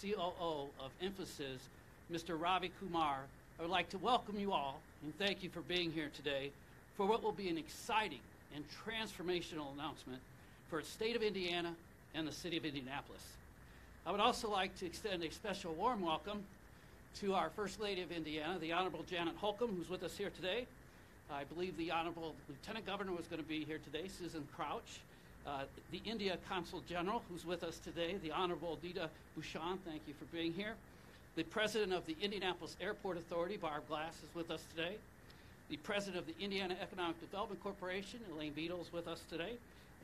COO of Infosys, Mr. Ravi Kumar, I would like to welcome you all and thank you for being here today for what will be an exciting and transformational announcement for the state of Indiana and the city of Indianapolis. I would also like to extend a special warm welcome to our First Lady of Indiana, the Honorable Janet Holcomb, who's with us here today. I believe the Honorable Lieutenant Governor was going to be here today, Susan Crouch. The India Consul General, who's with us today, the Honorable Dita Bhushan, thank you for being here. The President of the Indianapolis Airport Authority, Barb Glass, is with us today. The President of the Indiana Economic Development Corporation, Elaine Beadle, is with us today.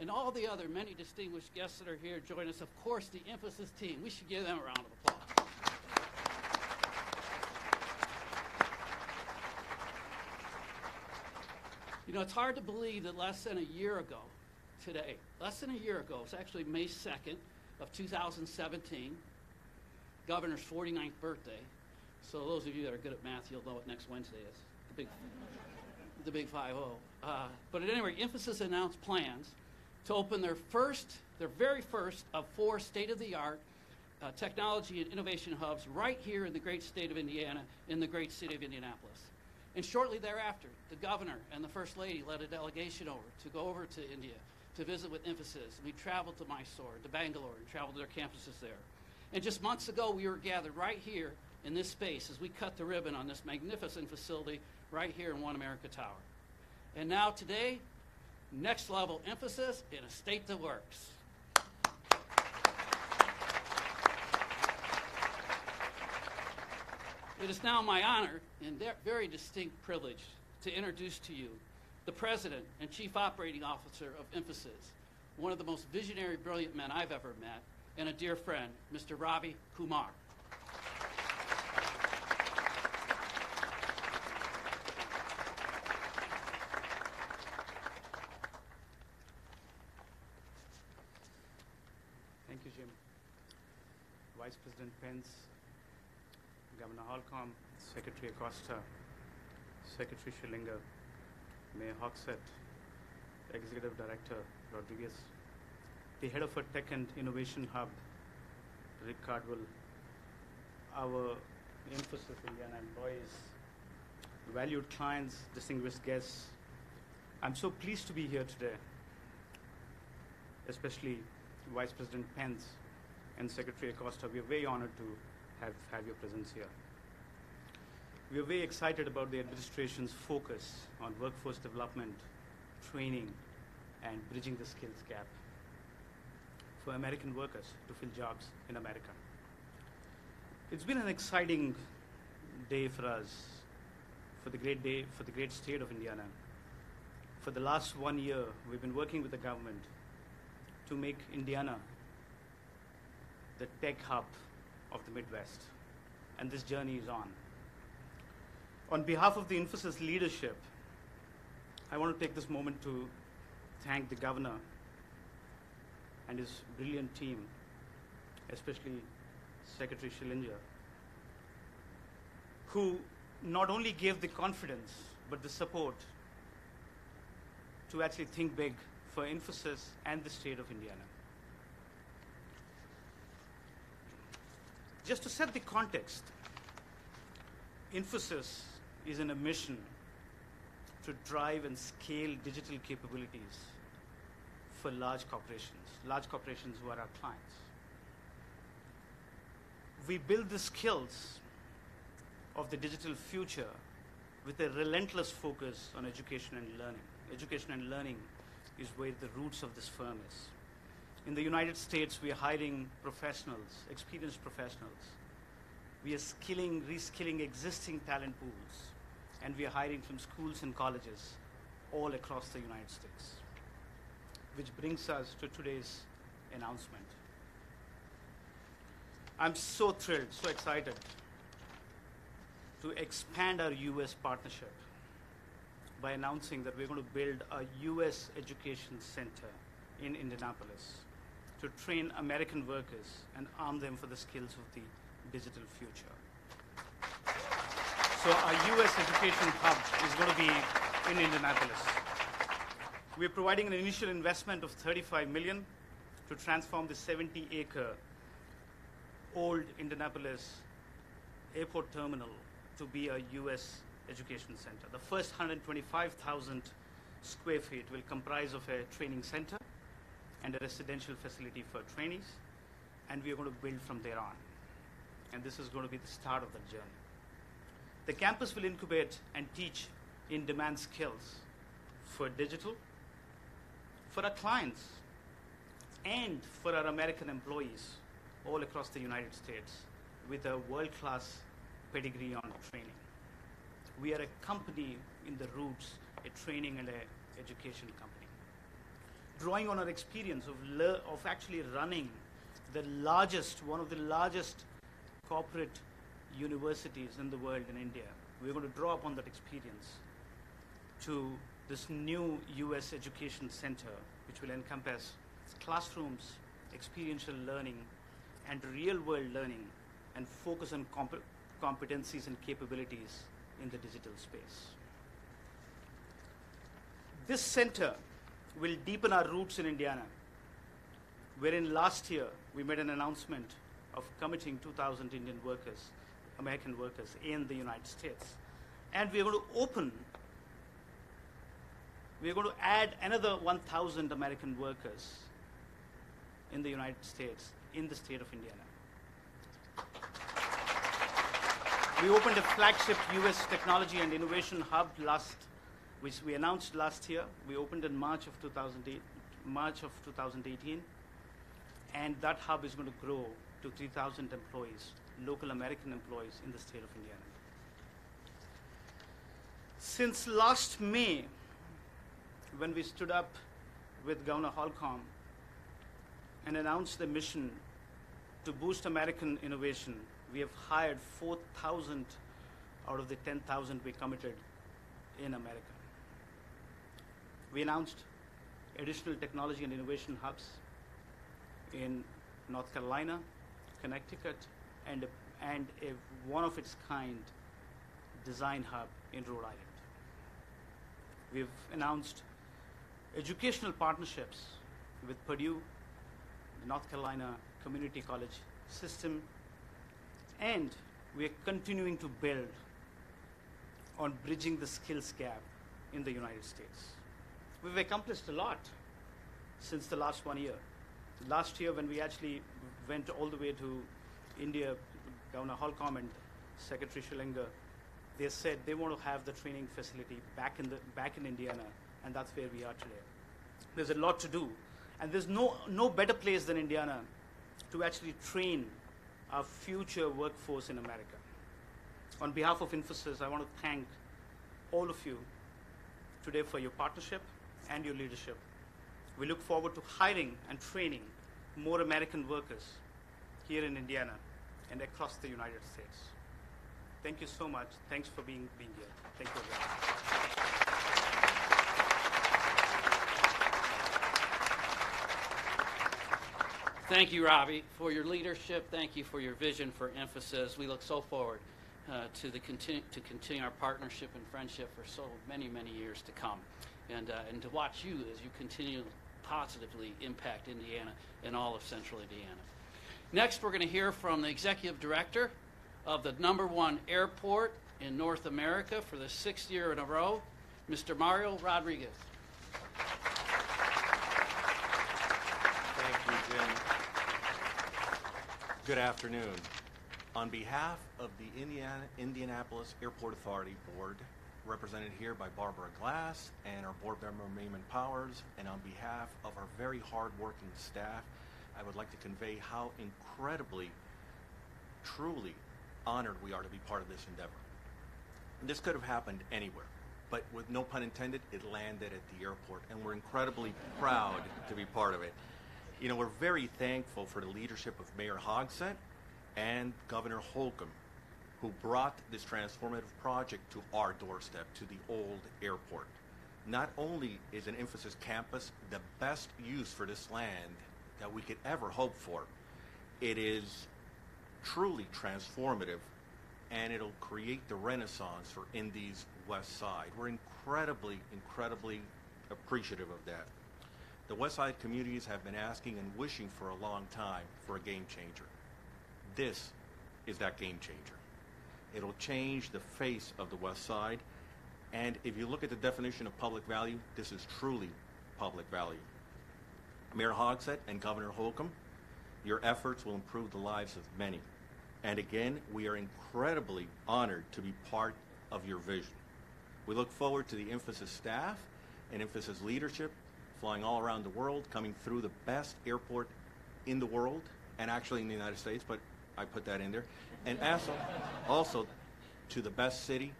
And all the other many distinguished guests that are here join us. Of course, the Infosys team. We should give them a round of applause. You know, it's hard to believe that less than a year ago today, less than a year ago, it's actually May 2nd of 2017, Governor's 49th birthday. So those of you that are good at math, you'll know what next Wednesday is, the big 5-0. But at any rate, Infosys announced plans to open their very first of 4 state-of-the-art technology and innovation hubs right here in the great state of Indiana, in the great city of Indianapolis. And shortly thereafter, the governor and the First Lady led a delegation to go over to India to visit with Infosys. And we traveled to Mysore, to Bangalore, and traveled to their campuses there. And just months ago, we were gathered right here in this space as we cut the ribbon on this magnificent facility right here in One America Tower. And now today, next level Infosys in a state that works. It is now my honor and very distinct privilege to introduce to you the President and Chief Operating Officer of Infosys, one of the most visionary, brilliant men I've ever met, and a dear friend, Mr. Ravi Kumar. Thank you, Jim. Vice President Pence, Governor Holcomb, Secretary Acosta, Secretary Schillinger, Mayor Hogsett, Executive Director Rodriguez, the head of our Tech and Innovation Hub, Rick Cardwell, our Infosys Indiana employees, valued clients, distinguished guests. I'm so pleased to be here today, especially Vice President Pence and Secretary Acosta. We are very honored to have your presence here. We are very excited about the administration's focus on workforce development, training, and bridging the skills gap for American workers to fill jobs in America. It's been an exciting day for us, for the great state of Indiana. For the last 1 year, we've been working with the government to make Indiana the tech hub of the Midwest, and this journey is on. On behalf of the Infosys leadership, I want to take this moment to thank the governor and his brilliant team, especially Secretary Schillinger, who not only gave the confidence, but the support to actually think big for Infosys and the state of Indiana. Just to set the context, Infosys is in a mission to drive and scale digital capabilities for large corporations who are our clients. We build the skills of the digital future with a relentless focus on education and learning. Education and learning is where the roots of this firm is. In the United States, we are hiring professionals, experienced professionals. We are reskilling existing talent pools, and we are hiring from schools and colleges all across the United States. Which brings us to today's announcement. I'm so thrilled, so excited to expand our US partnership by announcing that we're going to build a US education center in Indianapolis to train American workers and arm them for the skills of the digital future. So our US education hub is going to be in Indianapolis. We're providing an initial investment of $35 million to transform the 70-acre old Indianapolis airport terminal to be a U.S. education center. The first 125,000 square feet will comprise of a training center and a residential facility for trainees, and we are going to build from there on. And this is going to be the start of the journey. The campus will incubate and teach in-demand skills for digital, for our clients, and for our American employees all across the United States with a world-class pedigree on training. We are a company in the roots, a training and an education company. Drawing on our experience of actually running one of the largest corporate universities in the world in India, we're going to draw upon that experience to this new U.S. education center, which will encompass classrooms, experiential learning, and real-world learning, and focus on competencies and capabilities in the digital space. This center will deepen our roots in Indiana, wherein last year we made an announcement of committing 2,000 American workers in the United States. And we are going to add another 1,000 American workers in the United States, in the state of Indiana. We opened a flagship U.S. technology and innovation hub which we announced last year. We opened in March of 2018, and that hub is going to grow to 3,000 employees, local American employees in the state of Indiana. Since last May, when we stood up with Governor Holcomb and announced the mission to boost American innovation, we have hired 4,000 out of the 10,000 we committed in America. We announced additional technology and innovation hubs in North Carolina, Connecticut, and a one-of-its-kind design hub in Rhode Island. We've announced educational partnerships with Purdue, the North Carolina Community College system, and we are continuing to build on bridging the skills gap in the United States. We've accomplished a lot since the last 1 year. Last year, when we actually went all the way to India, Governor Holcomb and Secretary Shillingher, they said they want to have the training facility back in Indiana, and that's where we are today. There's a lot to do, and there's no better place than Indiana to actually train our future workforce in America. On behalf of Infosys, I want to thank all of you today for your partnership and your leadership. We look forward to hiring and training more American workers here in Indiana and across the United States. Thank you so much. Thanks for being here. Thank you very much. Thank you, Ravi, for your leadership. Thank you for your vision for Infosys. We look so forward to continue our partnership and friendship for so many, many years to come, and to watch you as you continue to positively impact Indiana and all of Central Indiana. Next, we're going to hear from the Executive Director of the #1 airport in North America for the 6th year in a row, Mr. Mario Rodriguez. Thank you, Jim. Good afternoon. On behalf of the Indianapolis Airport Authority Board, represented here by Barbara Glass and our board member Mayman Powers, and on behalf of our very hard-working staff, I would like to convey how incredibly, truly honored we are to be part of this endeavor. And this could have happened anywhere, but with no pun intended, it landed at the airport, and we're incredibly proud to be part of it. You know, we're very thankful for the leadership of Mayor Hogsett and Governor Holcomb, who brought this transformative project to our doorstep, to the old airport. Not only is an Infosys campus the best use for this land that we could ever hope for, it is truly transformative, and it'll create the renaissance for Indy's West Side. We're incredibly, incredibly appreciative of that. The West Side communities have been asking and wishing for a long time for a game changer. this is that game changer. It'll change the face of the West Side. And if you look at the definition of public value, this is truly public value. Mayor Hogsett and Governor Holcomb, your efforts will improve the lives of many. And again, we are incredibly honored to be part of your vision. We look forward to the Infosys staff and Infosys leadership flying all around the world, coming through the best airport in the world, and actually in the United States, but I put that in there. And also to the best city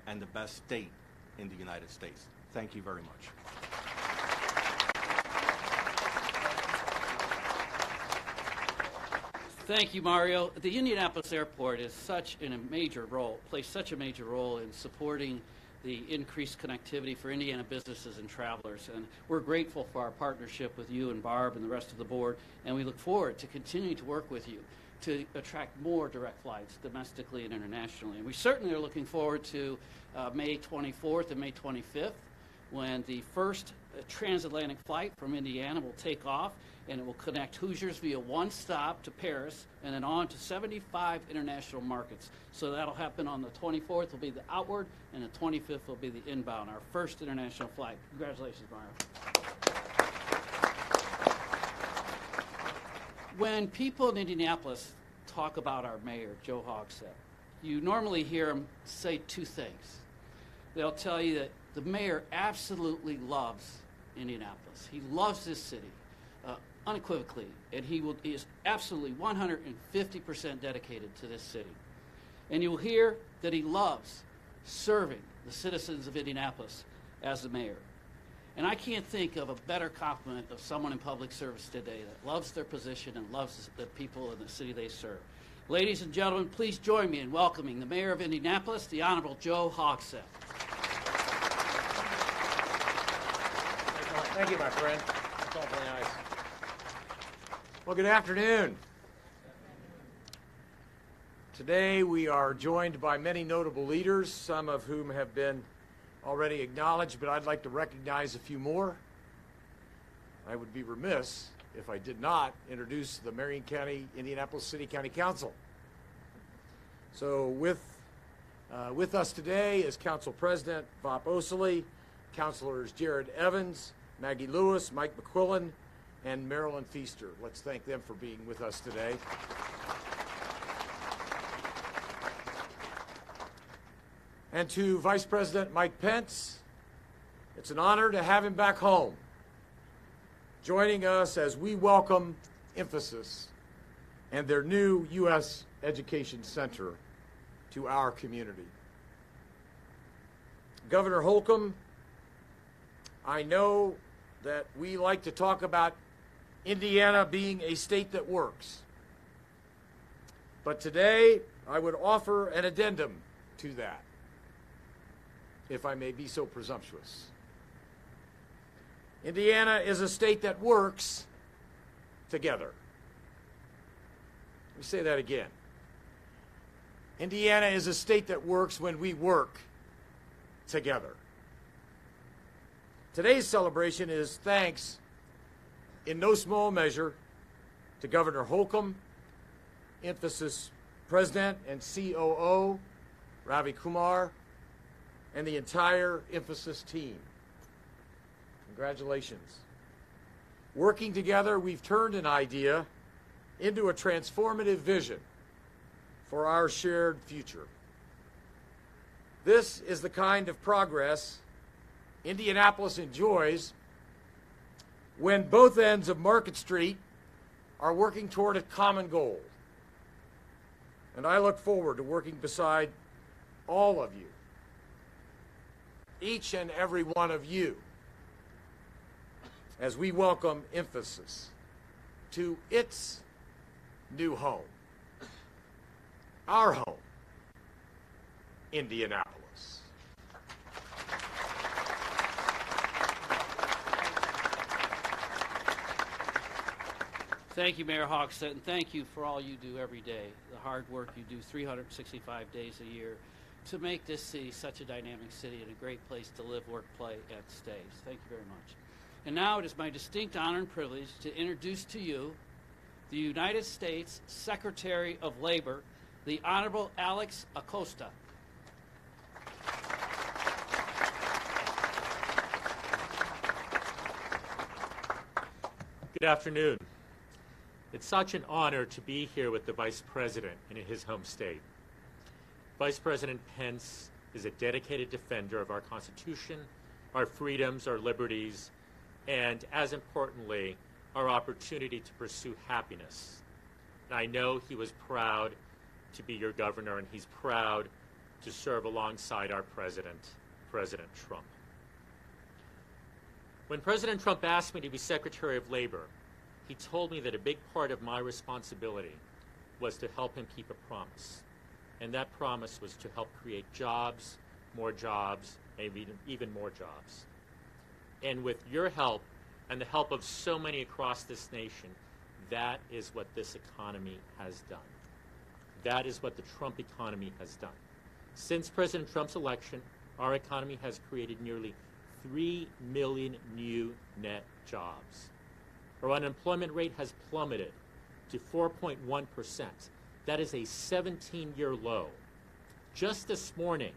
and the best state in the United States. Thank you very much. Thank you, Mario. The Indianapolis Airport is plays such a major role in supporting the increased connectivity for Indiana businesses and travelers. And we're grateful for our partnership with you and Barb and the rest of the board, and we look forward to continuing to work with you to attract more direct flights domestically and internationally. And we certainly are looking forward to May 24th and May 25th, when the first transatlantic flight from Indiana will take off, and it will connect Hoosiers via one stop to Paris and then on to 75 international markets. So that'll happen on the 24th will be the outward, and the 25th will be the inbound, our first international flight. Congratulations, Mario. When people in Indianapolis talk about our mayor, Joe Hogsett, you normally hear them say two things. They'll tell you that the mayor absolutely loves Indianapolis. He loves this city, unequivocally, and he is absolutely 150% dedicated to this city. And you'll hear that he loves serving the citizens of Indianapolis as the mayor. And I can't think of a better compliment of someone in public service today that loves their position and loves the people in the city they serve. Ladies and gentlemen, please join me in welcoming the mayor of Indianapolis, the Honorable Joe Hogsett. Thank you, my friend. That's awfully nice. Well, good afternoon. Today we are joined by many notable leaders, some of whom have been already acknowledged, but I'd like to recognize a few more. I would be remiss if I did not introduce the Marion County, Indianapolis City County Council. So with us today is Council President Vop Osili, Councilors Jared Evans, Maggie Lewis, Mike McQuillan, and Marilyn Feaster. Let's thank them for being with us today. And to Vice President Mike Pence, it's an honor to have him back home, joining us as we welcome Infosys and their new U.S. Education Center to our community. Governor Holcomb, I know that we like to talk about Indiana being a state that works. But today, I would offer an addendum to that, if I may be so presumptuous. Indiana is a state that works together. Let me say that again. Indiana is a state that works when we work together. Today's celebration is thanks, in no small measure, to Governor Holcomb, Infosys President and COO, Ravi Kumar, and the entire Infosys team. Congratulations. Working together, we've turned an idea into a transformative vision for our shared future. This is the kind of progress Indianapolis enjoys when both ends of Market Street are working toward a common goal. And I look forward to working beside all of you, each and every one of you, as we welcome Infosys to its new home, our home, Indianapolis. Thank you, Mayor Hogsett, and thank you for all you do every day, the hard work you do 365 days a year to make this city such a dynamic city and a great place to live, work, play, and stay. Thank you very much. And now it is my distinct honor and privilege to introduce to you the United States Secretary of Labor, the Honorable Alex Acosta. Good afternoon. It's such an honor to be here with the Vice President in his home state. Vice President Pence is a dedicated defender of our Constitution, our freedoms, our liberties, and as importantly, our opportunity to pursue happiness. And I know he was proud to be your governor, and he's proud to serve alongside our president, President Trump. When President Trump asked me to be Secretary of Labor, he told me that a big part of my responsibility was to help him keep a promise. And that promise was to help create jobs, and even more jobs. And with your help and the help of so many across this nation, that is what this economy has done. That is what the Trump economy has done. Since President Trump's election, our economy has created nearly 3 million new net jobs. Our unemployment rate has plummeted to 4.1%. That is a 17-year low. Just this morning,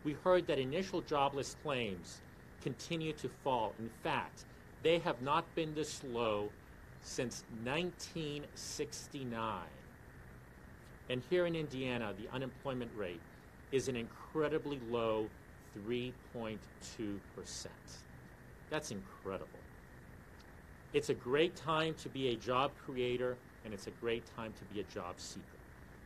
we heard that initial jobless claims continue to fall. In fact, they have not been this low since 1969. And here in Indiana, the unemployment rate is an incredibly low 3.2%. That's incredible. It's a great time to be a job creator, and it's a great time to be a job seeker.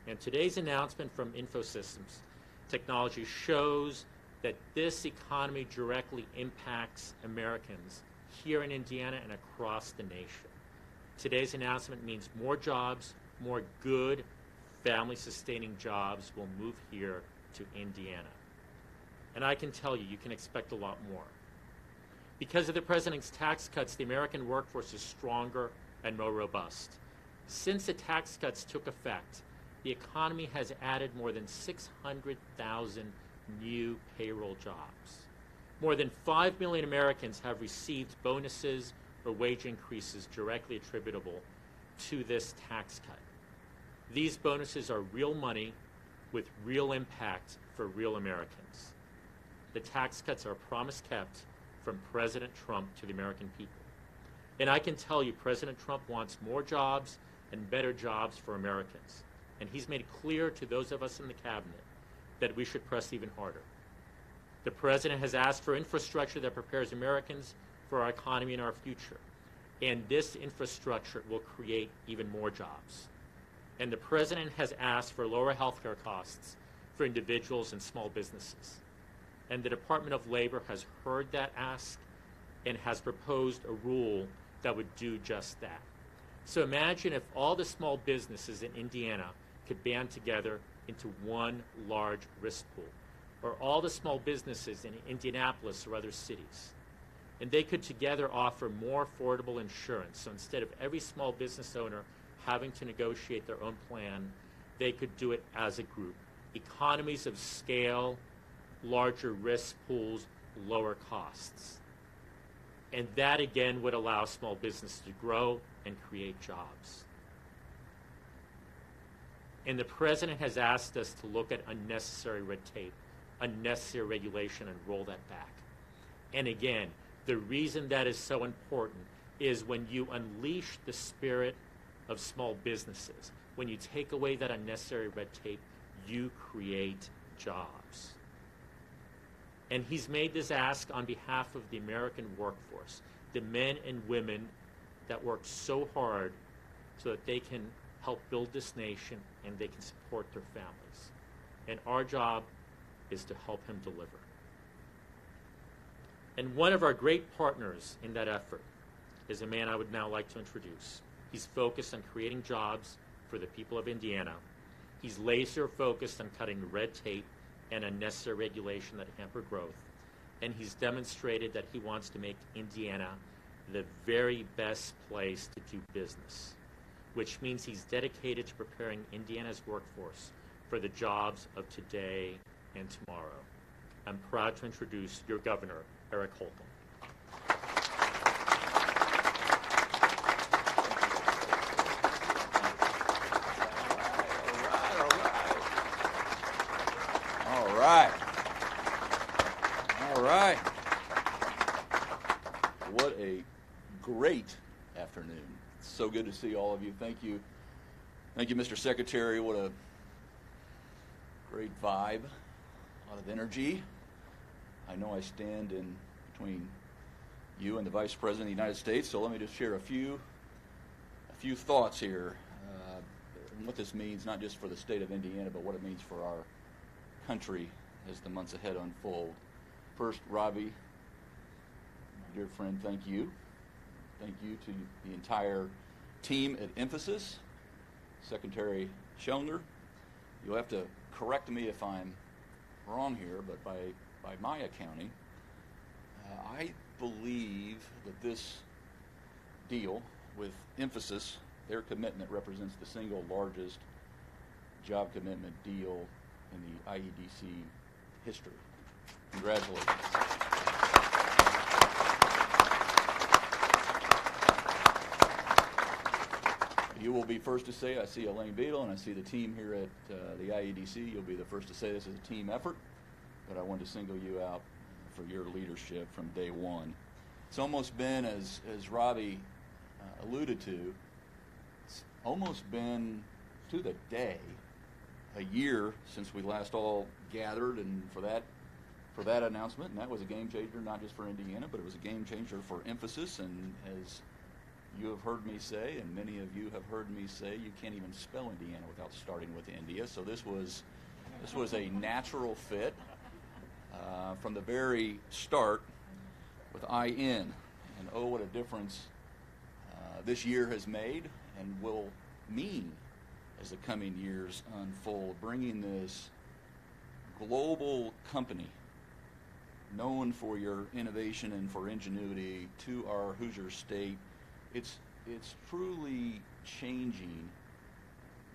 And today's announcement from InfoSystems Technology shows that this economy directly impacts Americans here in Indiana and across the nation. Today's announcement means more jobs, more good, family-sustaining jobs will move here to Indiana. And I can tell you, you can expect a lot more. Because of the president's tax cuts, the American workforce is stronger and more robust. Since the tax cuts took effect, the economy has added more than 600,000 new payroll jobs. More than 5 million Americans have received bonuses or wage increases directly attributable to this tax cut. These bonuses are real money with real impact for real Americans. The tax cuts are a promise kept from President Trump to the American people. And I can tell you, President Trump wants more jobs and better jobs for Americans. And he's made it clear to those of us in the cabinet that we should press even harder. The president has asked for infrastructure that prepares Americans for our economy and our future. And this infrastructure will create even more jobs. And the president has asked for lower health care costs for individuals and small businesses. And the Department of Labor has heard that ask and has proposed a rule that would do just that. So imagine if all the small businesses in Indiana could band together into one large risk pool, or all the small businesses in Indianapolis or other cities. And they could together offer more affordable insurance. So instead of every small business owner having to negotiate their own plan, they could do it as a group. Economies of scale, larger risk pools, lower costs. And that again would allow small businesses to grow and create jobs. And the president has asked us to look at unnecessary red tape, unnecessary regulation, and roll that back. And again, the reason that is so important is when you unleash the spirit of small businesses, when you take away that unnecessary red tape, you create jobs. And he's made this ask on behalf of the American workforce, the men and women that work so hard so that they can help build this nation and they can support their families. And our job is to help him deliver. And one of our great partners in that effort is a man I would now like to introduce. He's focused on creating jobs for the people of Indiana. He's laser focused on cutting red tape and unnecessary regulation that hamper growth. And he's demonstrated that he wants to make Indiana the very best place to do business, which means he's dedicated to preparing Indiana's workforce for the jobs of today and tomorrow. I'm proud to introduce your governor, Eric Holcomb. so good to see all of you. Thank you. Thank you, Mr. Secretary. What a great vibe, a lot of energy. I know I stand in between you and the Vice President of the United States, so let me just share a few thoughts here. What this means, not just for the state of Indiana, but what it means for our country as the months ahead unfold. First, Robbie, my dear friend, thank you. Thank you to the entire team at Emphasis. Secretary Schellner, you'll have to correct me if I'm wrong here, but by my accounting, I believe that this deal with Emphasis, their commitment represents the single largest job commitment deal in the IEDC history. Congratulations. You will be first to say, I see Elaine Beadle and I see the team here at the IEDC. You'll be the first to say this is a team effort, but I wanted to single you out for your leadership from day one. It's almost been, as Robbie alluded to, it's almost been to the day a year since we last all gathered, and for that announcement, and that was a game changer not just for Indiana, but it was a game changer for Emphasis. And as you have heard me say, and many of you have heard me say, you can't even spell Indiana without starting with India. So this was a natural fit from the very start with IN. And oh, what a difference this year has made and will mean as the coming years unfold, bringing this global company known for your innovation and for ingenuity to our Hoosier state. It's truly changing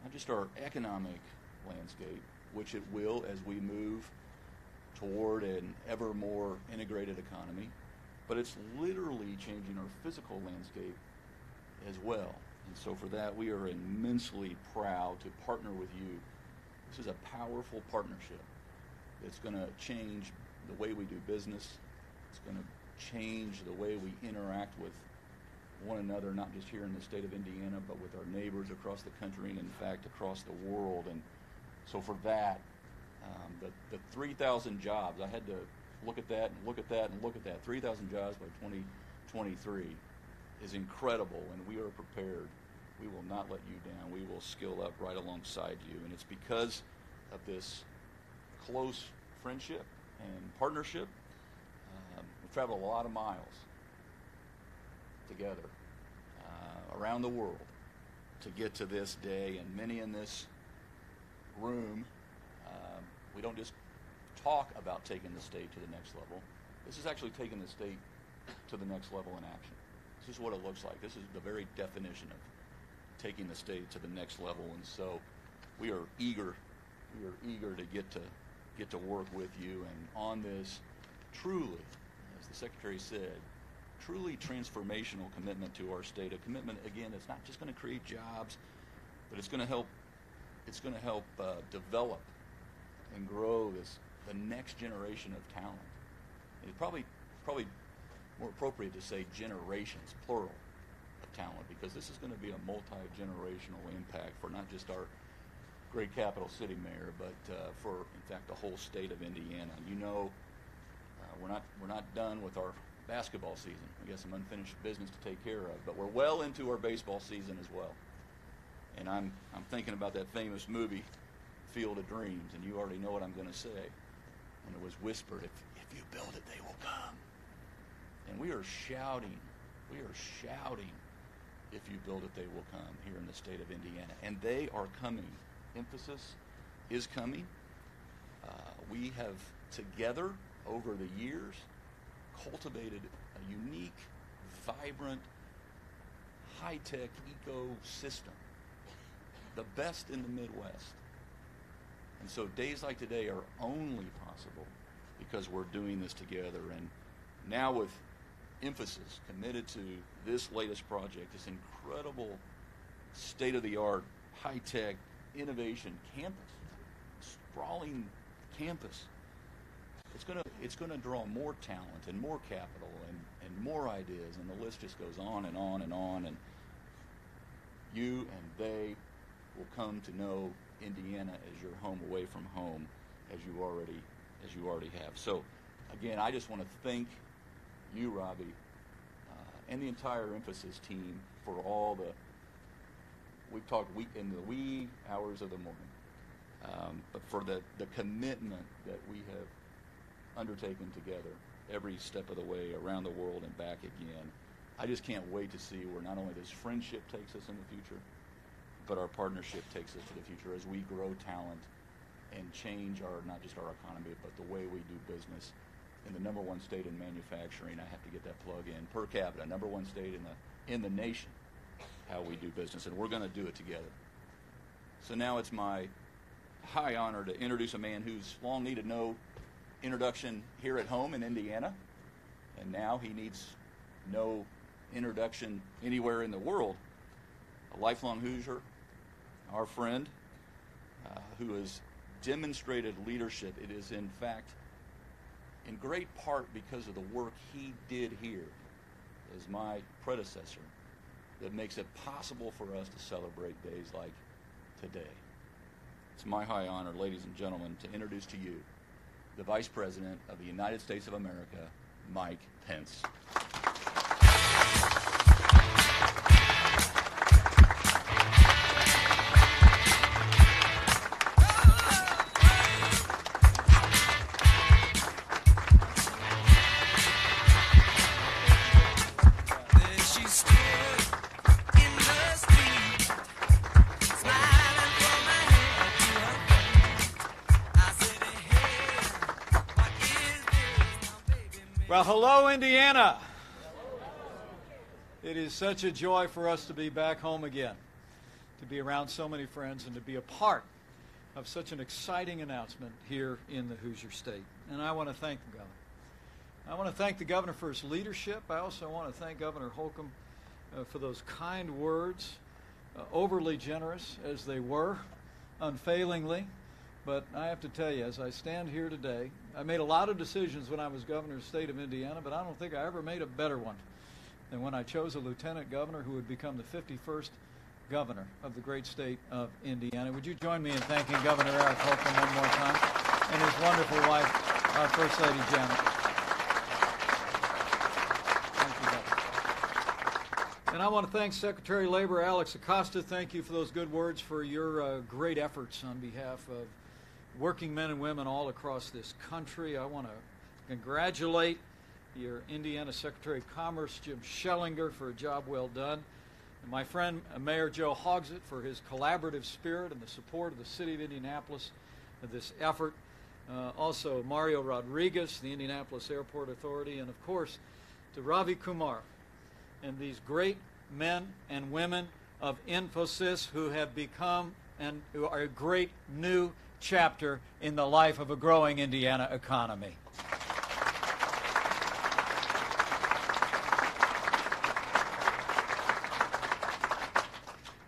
not just our economic landscape, which it will as we move toward an ever more integrated economy, but it's literally changing our physical landscape as well. And so for that, we are immensely proud to partner with you. This is a powerful partnership. It's going to change the way we do business. It's going to change the way we interact with one another, not just here in the state of Indiana, but with our neighbors across the country and, in fact, across the world. And so for that, the 3,000 jobs, I had to look at that and look at that and look at that. 3,000 jobs by 2023 is incredible, and we are prepared. We will not let you down. We will skill up right alongside you. And it's because of this close friendship and partnership. We've traveled a lot of miles together around the world to get to this day, and many in this room, we don't just talk about taking the state to the next level. This is actually taking the state to the next level in action. This is what it looks like. This is the very definition of taking the state to the next level, and so we are eager to get to work with you and on this truly, as the Secretary said, truly transformational commitment to our state. A commitment, again, that's not just going to create jobs, but it's going to help develop and grow the next generation of talent. It's probably more appropriate to say generations, plural, of talent, because this is going to be a multi-generational impact for not just our great capital city mayor, but for, in fact, the whole state of Indiana. You know, we're not done with our basketball season. We got some unfinished business to take care of, but we're well into our baseball season as well. And I'm thinking about that famous movie, Field of Dreams, and you already know what I'm going to say. And it was whispered, if you build it, they will come. And we are shouting, if you build it, they will come here in the state of Indiana. And they are coming. Emphasis is coming. We have together, over the years, cultivated a unique, vibrant, high-tech ecosystem, the best in the Midwest. And so days like today are only possible because we're doing this together. And now with Emphasis committed to this latest project, this incredible state-of-the-art, high-tech innovation campus, sprawling campus, it's gonna draw more talent and more capital and more ideas, and the list just goes on and on and on. And you and they will come to know Indiana as your home away from home, as you already have. So, again, I just want to thank you, Robbie, and the entire Emphasis team for all the, we've talked in the wee hours of the morning, but for the commitment that we have undertaken together every step of the way around the world and back again. I just can't wait to see where not only this friendship takes us in the future, but our partnership takes us to the future as we grow talent and change not just our economy, but the way we do business. In the #1 state in manufacturing, I have to get that plug in, per capita, #1 state in the nation, how we do business, and we're going to do it together. So now it's my high honor to introduce a man who's long needed no introduction here at home in Indiana, and now he needs no introduction anywhere in the world. A lifelong Hoosier, our friend, who has demonstrated leadership. It is, in fact, in great part because of the work he did here as my predecessor that makes it possible for us to celebrate days like today. It's my high honor, ladies and gentlemen, to introduce to you the Vice President of the United States of America, Mike Pence. Well, hello, Indiana. It is such a joy for us to be back home again, to be around so many friends, and to be a part of such an exciting announcement here in the Hoosier State. And I want to thank the governor. I want to thank the governor for his leadership. I also want to thank Governor Holcomb for those kind words, overly generous as they were, unfailingly. But I have to tell you, as I stand here today, I made a lot of decisions when I was governor of the state of Indiana, but I don't think I ever made a better one than when I chose a lieutenant governor who would become the 51st governor of the great state of Indiana. Would you join me in thanking Governor Eric Holcomb one more time and his wonderful wife, our First Lady Janet. Thank you, Governor. And I want to thank Secretary of Labor Alex Acosta. Thank you for those good words for your great efforts on behalf of working men and women all across this country. I want to congratulate your Indiana Secretary of Commerce, Jim Schellinger, for a job well done. And my friend, Mayor Joe Hogsett, for his collaborative spirit and the support of the city of Indianapolis of this effort. Also, Mario Rodriguez, the Indianapolis Airport Authority, and of course, to Ravi Kumar and these great men and women of Infosys who have become and who are a great new chapter in the life of a growing Indiana economy.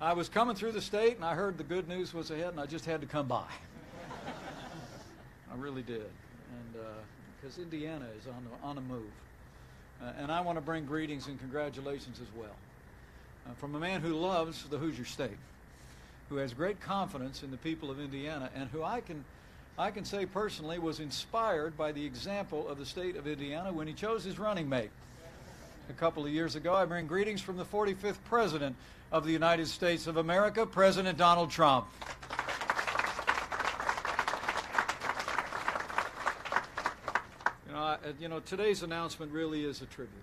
I was coming through the state and I heard the good news was ahead and I just had to come by. I really did. And because Indiana is on the move. And I want to bring greetings and congratulations as well from a man who loves the Hoosier State, who has great confidence in the people of Indiana, and who I can say personally was inspired by the example of the state of Indiana when he chose his running mate a couple of years ago. I bring greetings from the 45th President of the United States of America, President Donald Trump. You know, today's announcement really is a tribute.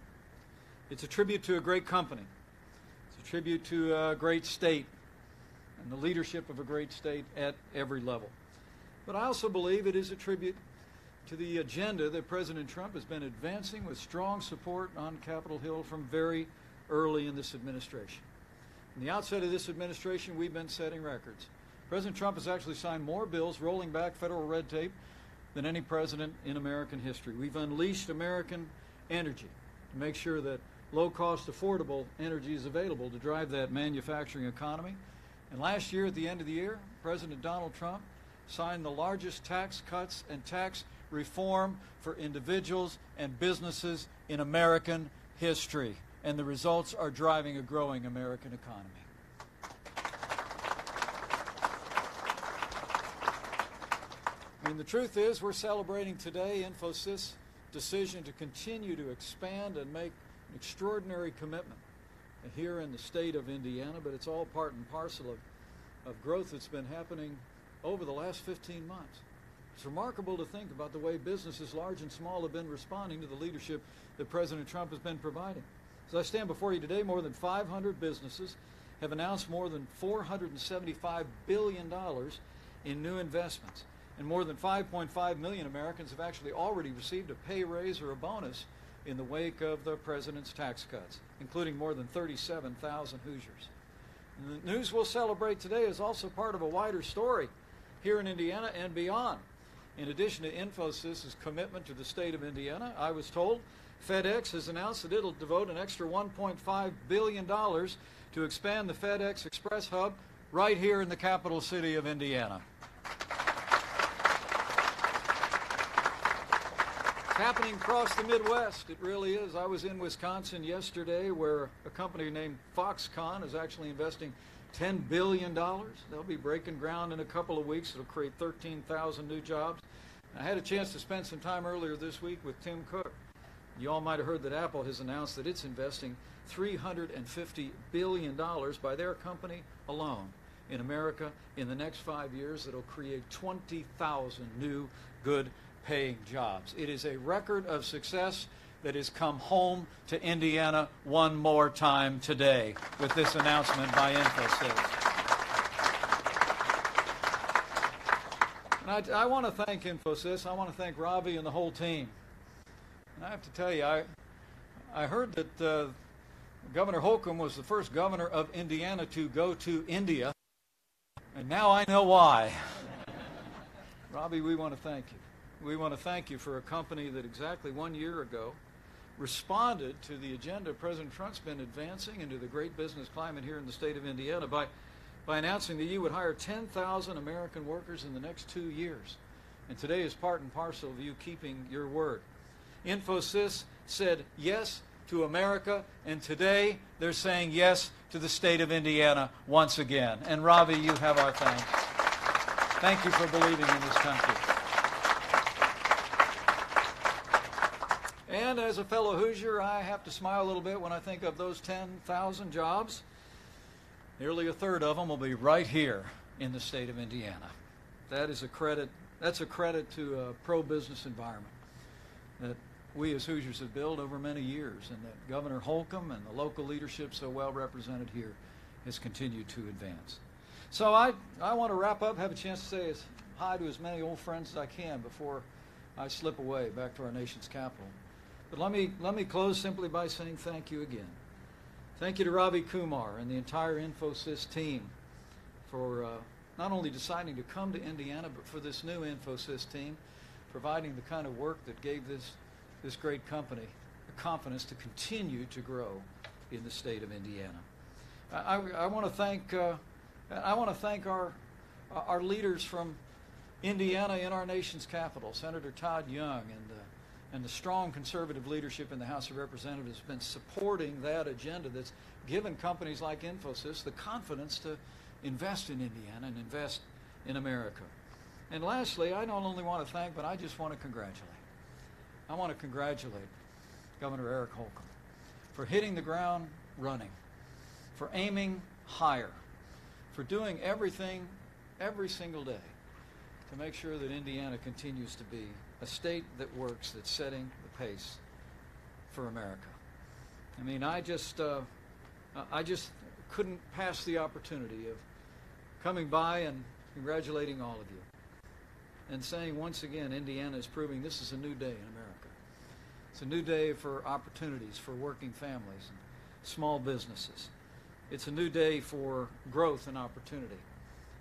It's a tribute to a great company. It's a tribute to a great state and the leadership of a great state at every level. But I also believe it is a tribute to the agenda that President Trump has been advancing with strong support on Capitol Hill from very early in this administration. From the outset of this administration, we've been setting records. President Trump has actually signed more bills rolling back federal red tape than any president in American history. We've unleashed American energy to make sure that low-cost, affordable energy is available to drive that manufacturing economy. And last year, at the end of the year, President Donald Trump signed the largest tax cuts and tax reform for individuals and businesses in American history. And the results are driving a growing American economy. I mean, the truth is we're celebrating today Infosys' decision to continue to expand and make an extraordinary commitment here in the state of Indiana, but it's all part and parcel of growth that's been happening over the last 15 months. It's remarkable to think about the way businesses large and small have been responding to the leadership that President Trump has been providing. As I stand before you today, more than 500 businesses have announced more than $475 billion in new investments. And more than 5.5 million Americans have actually already received a pay raise or a bonus in the wake of the president's tax cuts, including more than 37,000 Hoosiers. And the news we'll celebrate today is also part of a wider story here in Indiana and beyond. In addition to Infosys' commitment to the state of Indiana, I was told FedEx has announced that it'll devote an extra $1.5 billion to expand the FedEx Express hub right here in the capital city of Indiana. It's happening across the Midwest. It really is. I was in Wisconsin yesterday where a company named Foxconn is actually investing $10 billion. They'll be breaking ground in a couple of weeks. It'll create 13,000 new jobs. I had a chance to spend some time earlier this week with Tim Cook. You all might have heard that Apple has announced that it's investing $350 billion by their company alone in America in the next 5 years. That'll create 20,000 new good-paying jobs. It is a record of success that has come home to Indiana one more time today with this announcement by Infosys. And I want to thank Infosys. I want to thank Ravi and the whole team. And I have to tell you, I heard that Governor Holcomb was the first governor of Indiana to go to India, and now I know why. Ravi, we want to thank you. We want to thank you for a company that exactly 1 year ago responded to the agenda President Trump's been advancing and to the great business climate here in the state of Indiana by announcing that you would hire 10,000 American workers in the next 2 years. And today is part and parcel of you keeping your word. Infosys said yes to America, and today they're saying yes to the state of Indiana once again. And Ravi, you have our thanks. Thank you for believing in this country. And as a fellow Hoosier, I have to smile a little bit when I think of those 10,000 jobs. Nearly a third of them will be right here in the state of Indiana. That is a credit. That's a credit to a pro-business environment that we as Hoosiers have built over many years, and that Governor Holcomb and the local leadership so well represented here has continued to advance. So I want to wrap up, have a chance to say hi to as many old friends as I can before I slip away back to our nation's capital. But let me close simply by saying thank you again. Thank you to Ravi Kumar and the entire Infosys team for not only deciding to come to Indiana, but for this new Infosys team providing the kind of work that gave this great company the confidence to continue to grow in the state of Indiana. I want to thank our leaders from Indiana in our nation's capital. Senator Todd Young and the strong conservative leadership in the House of Representatives have been supporting that agenda that's given companies like Infosys the confidence to invest in Indiana and invest in America. And lastly, I not only want to thank, but I just want to congratulate. I want to congratulate Governor Eric Holcomb for hitting the ground running, for aiming higher, for doing everything every single day to make sure that Indiana continues to be a state that works, that's setting the pace for America. I mean, I just couldn't pass the opportunity of coming by and congratulating all of you and saying once again, Indiana is proving this is a new day in America. It's a new day for opportunities for working families and small businesses. It's a new day for growth and opportunity.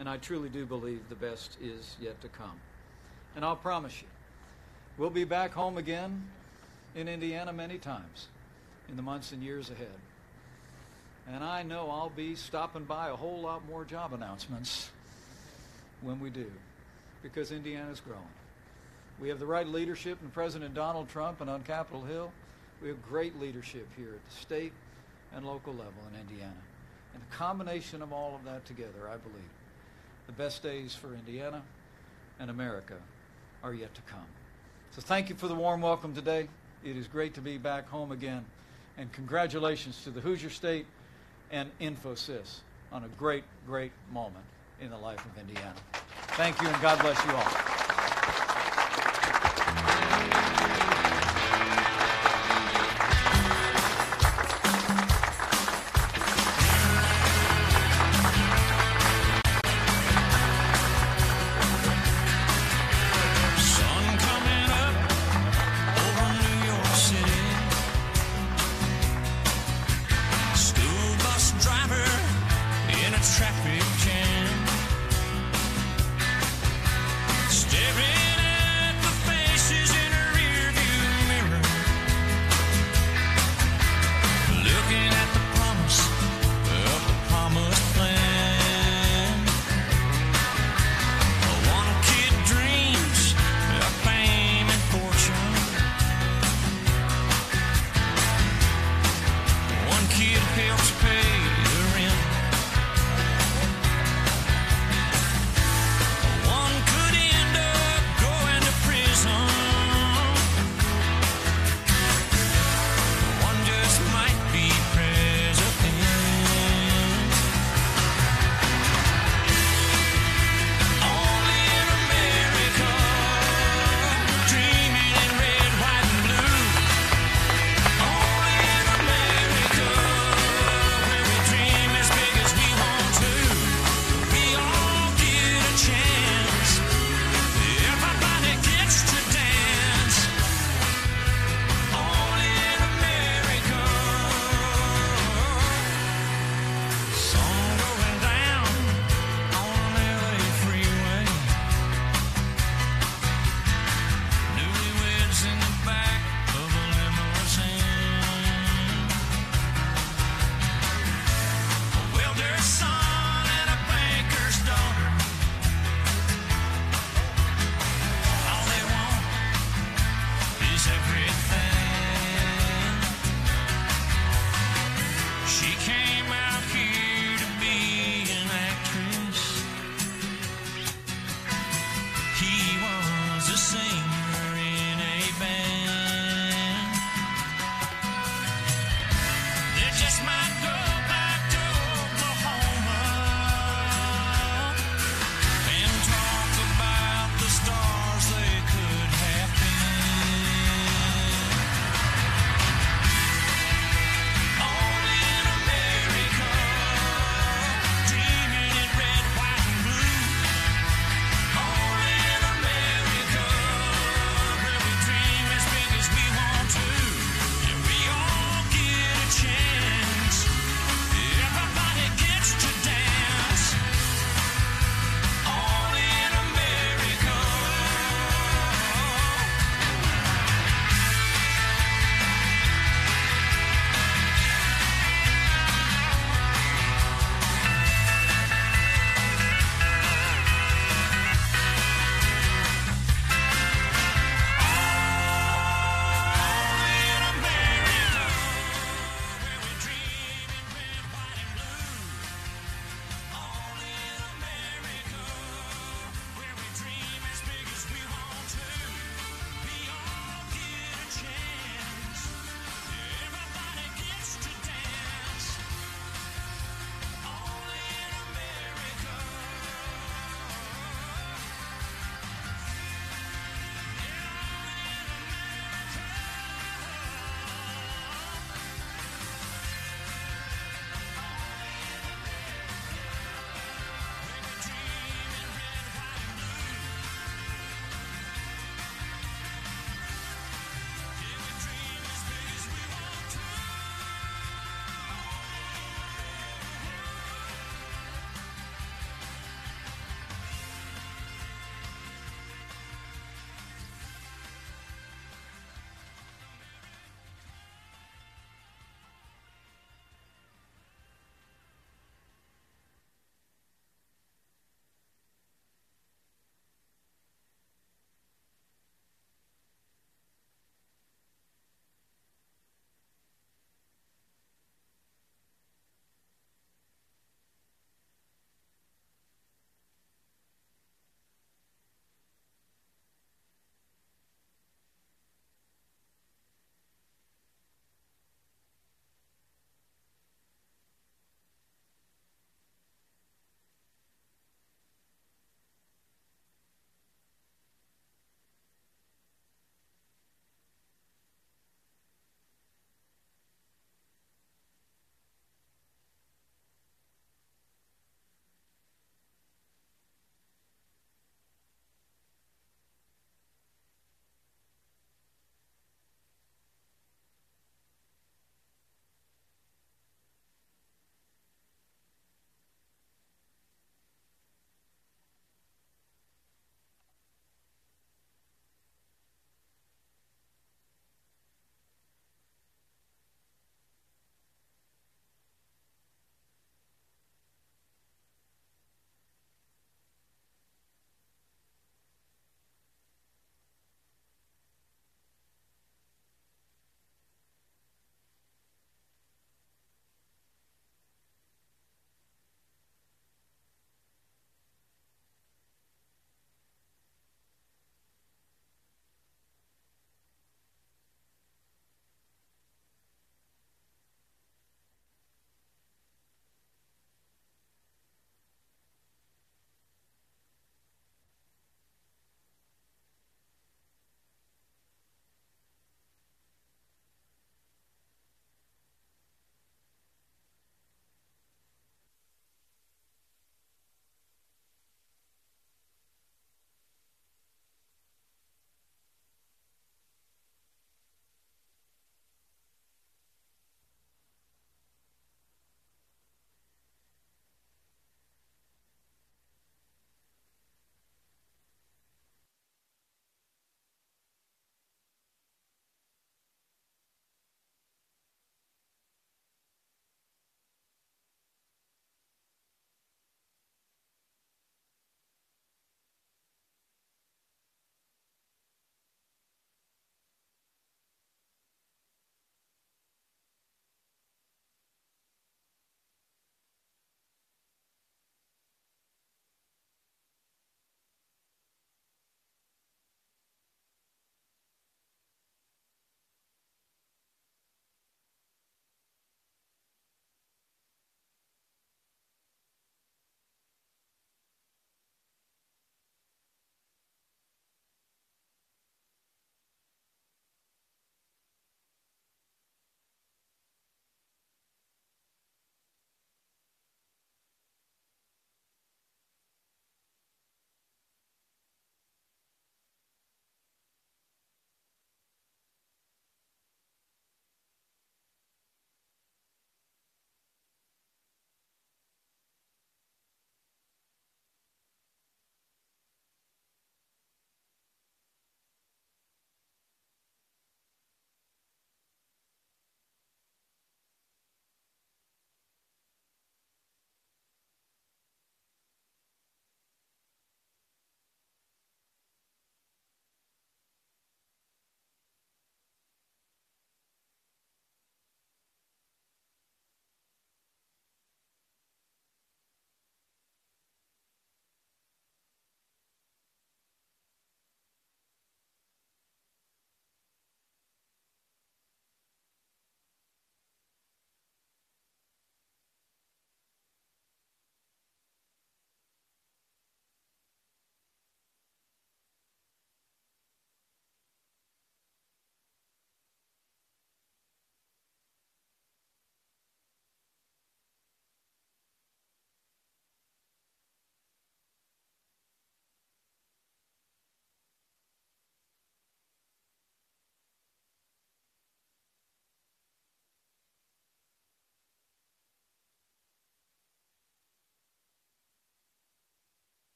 And I truly do believe the best is yet to come. And I'll promise you, we'll be back home again in Indiana many times in the months and years ahead. And I know I'll be stopping by a whole lot more job announcements when we do, because Indiana's growing. We have the right leadership in President Donald Trump, and on Capitol Hill, we have great leadership here at the state and local level in Indiana. And the combination of all of that together, I believe, the best days for Indiana and America are yet to come. So thank you for the warm welcome today. It is great to be back home again. And congratulations to the Hoosier State and Infosys on a great, great moment in the life of Indiana. Thank you, and God bless you all. Traffic jam, staring